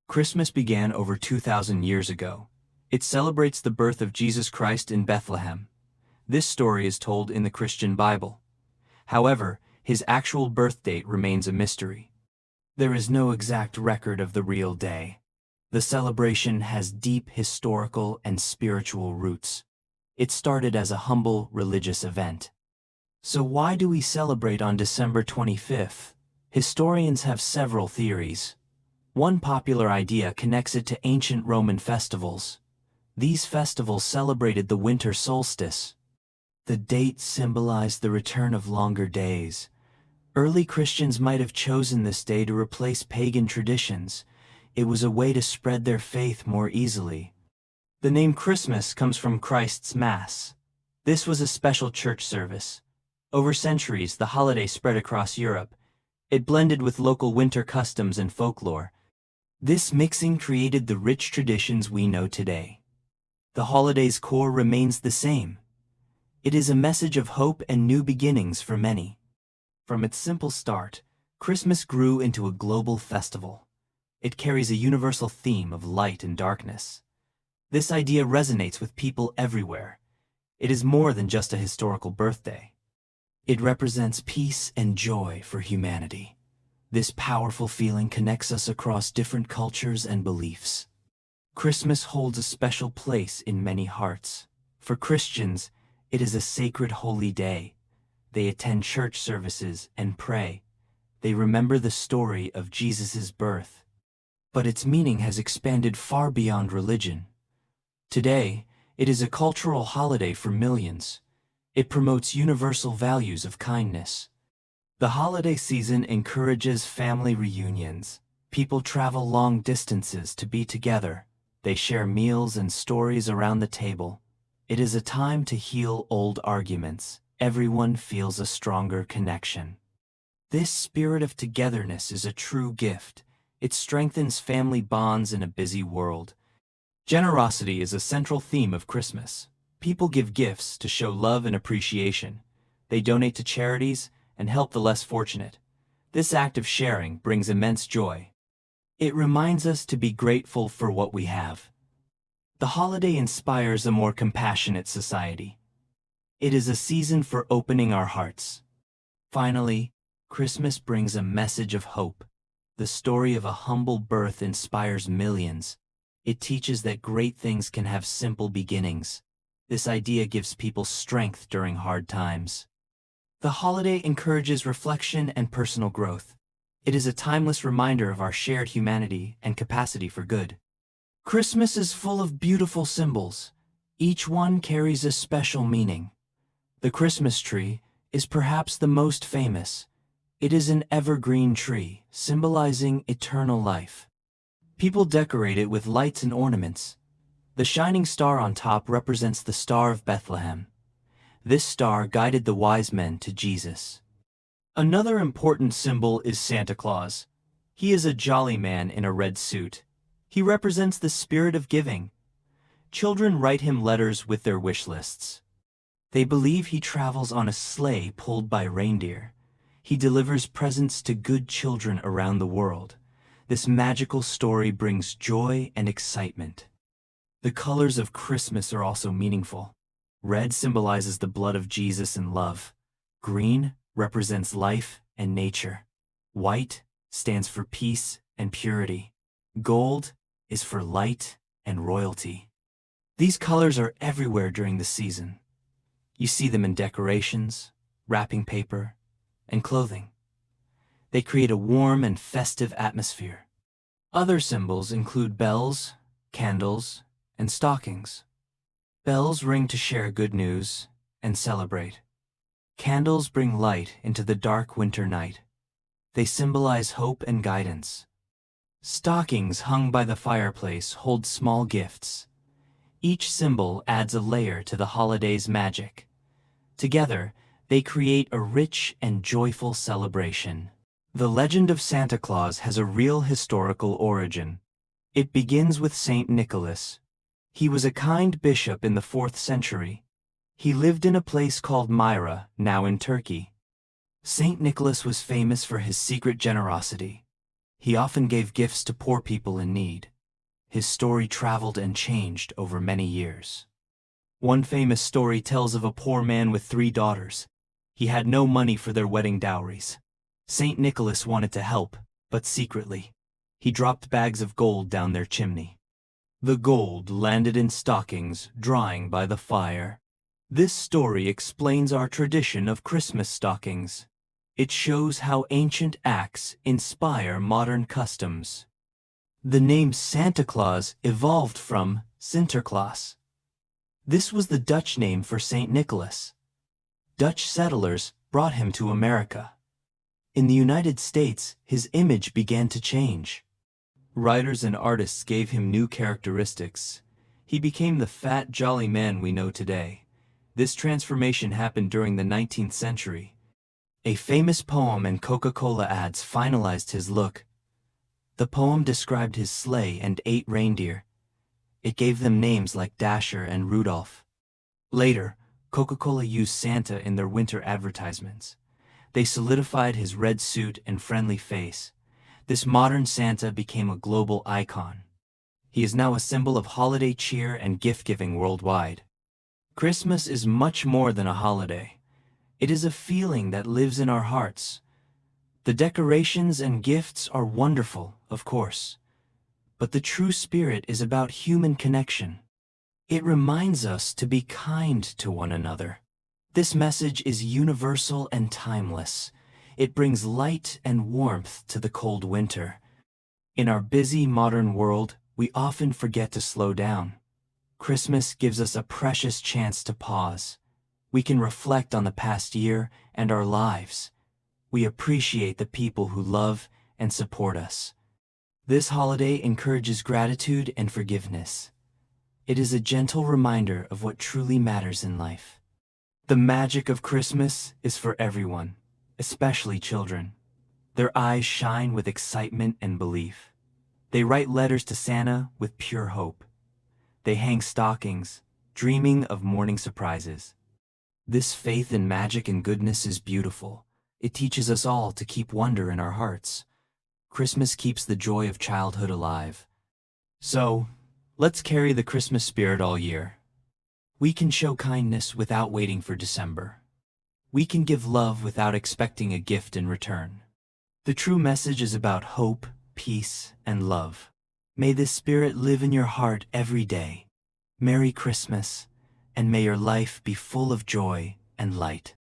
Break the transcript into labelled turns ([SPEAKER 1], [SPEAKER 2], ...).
[SPEAKER 1] Christmas began over 2,000 years ago. It celebrates the birth of Jesus Christ in Bethlehem. This story is told in the Christian Bible. However, his actual birth date remains a mystery. There is no exact record of the real day. The celebration has deep historical and spiritual roots. It started as a humble religious event. So why do we celebrate on December 25th? Historians have several theories. One popular idea connects it to ancient Roman festivals. These festivals celebrated the winter solstice. The date symbolized the return of longer days. Early Christians might have chosen this day to replace pagan traditions. It was a way to spread their faith more easily. The name Christmas comes from Christ's Mass. This was a special church service. Over centuries, the holiday spread across Europe. It blended with local winter customs and folklore. This mixing created the rich traditions we know today. The holiday's core remains the same. It is a message of hope and new beginnings for many. From its simple start, Christmas grew into a global festival. It carries a universal theme of light and darkness. This idea resonates with people everywhere. It is more than just a historical birthday. It represents peace and joy for humanity. This powerful feeling connects us across different cultures and beliefs. Christmas holds a special place in many hearts. For Christians, it is a sacred holy day. They attend church services and pray. They remember the story of Jesus' birth. But its meaning has expanded far beyond religion. Today, it is a cultural holiday for millions. It promotes universal values of kindness. The holiday season encourages family reunions. People travel long distances to be together. They share meals and stories around the table. It is a time to heal old arguments. Everyone feels a stronger connection. This spirit of togetherness is a true gift. It strengthens family bonds in a busy world. Generosity is a central theme of Christmas. People give gifts to show love and appreciation. They donate to charities and help the less fortunate. This act of sharing brings immense joy. It reminds us to be grateful for what we have. The holiday inspires a more compassionate society. It is a season for opening our hearts. Finally, Christmas brings a message of hope. The story of a humble birth inspires millions. It teaches that great things can have simple beginnings. This idea gives people strength during hard times. The holiday encourages reflection and personal growth. It is a timeless reminder of our shared humanity and capacity for good. Christmas is full of beautiful symbols. Each one carries a special meaning. The Christmas tree is perhaps the most famous. It is an evergreen tree, symbolizing eternal life. People decorate it with lights and ornaments. The shining star on top represents the Star of Bethlehem. This star guided the wise men to Jesus. Another important symbol is Santa Claus. He is a jolly man in a red suit. He represents the spirit of giving. Children write him letters with their wish lists. They believe he travels on a sleigh pulled by reindeer. He delivers presents to good children around the world. This magical story brings joy and excitement. The colors of Christmas are also meaningful. Red symbolizes the blood of Jesus and love. Green represents life and nature. White stands for peace and purity. Gold is for light and royalty. These colors are everywhere during the season. You see them in decorations, wrapping paper, and clothing. They create a warm and festive atmosphere. Other symbols include bells, candles, and stockings. Bells ring to share good news and celebrate. Candles bring light into the dark winter night. They symbolize hope and guidance. Stockings hung by the fireplace hold small gifts. Each symbol adds a layer to the holiday's magic. Together, they create a rich and joyful celebration. The legend of Santa Claus has a real historical origin. It begins with Saint Nicholas. He was a kind bishop in the 4th century. He lived in a place called Myra, now in Turkey. Saint Nicholas was famous for his secret generosity. He often gave gifts to poor people in need. His story traveled and changed over many years. One famous story tells of a poor man with 3 daughters. He had no money for their wedding dowries. Saint Nicholas wanted to help, but secretly. He dropped bags of gold down their chimney. The gold landed in stockings, drying by the fire. This story explains our tradition of Christmas stockings. It shows how ancient acts inspire modern customs. The name Santa Claus evolved from Sinterklaas. This was the Dutch name for Saint Nicholas. Dutch settlers brought him to America. In the United States, his image began to change. Writers and artists gave him new characteristics. He became the fat, jolly man we know today. This transformation happened during the 19th century. A famous poem and Coca-Cola ads finalized his look. The poem described his sleigh and 8 reindeer. It gave them names like Dasher and Rudolph. Later, Coca-Cola used Santa in their winter advertisements. They solidified his red suit and friendly face. This modern Santa became a global icon. He is now a symbol of holiday cheer and gift-giving worldwide. Christmas is much more than a holiday. It is a feeling that lives in our hearts. The decorations and gifts are wonderful, of course. But the true spirit is about human connection. It reminds us to be kind to one another. This message is universal and timeless. It brings light and warmth to the cold winter. In our busy modern world, we often forget to slow down. Christmas gives us a precious chance to pause. We can reflect on the past year and our lives. We appreciate the people who love and support us. This holiday encourages gratitude and forgiveness. It is a gentle reminder of what truly matters in life. The magic of Christmas is for everyone, especially children. Their eyes shine with excitement and belief. They write letters to Santa with pure hope. They hang stockings, dreaming of morning surprises. This faith in magic and goodness is beautiful. It teaches us all to keep wonder in our hearts. Christmas keeps the joy of childhood alive. So, let's carry the Christmas spirit all year. We can show kindness without waiting for December. We can give love without expecting a gift in return. The true message is about hope, peace, and love. May this spirit live in your heart every day. Merry Christmas, and may your life be full of joy and light.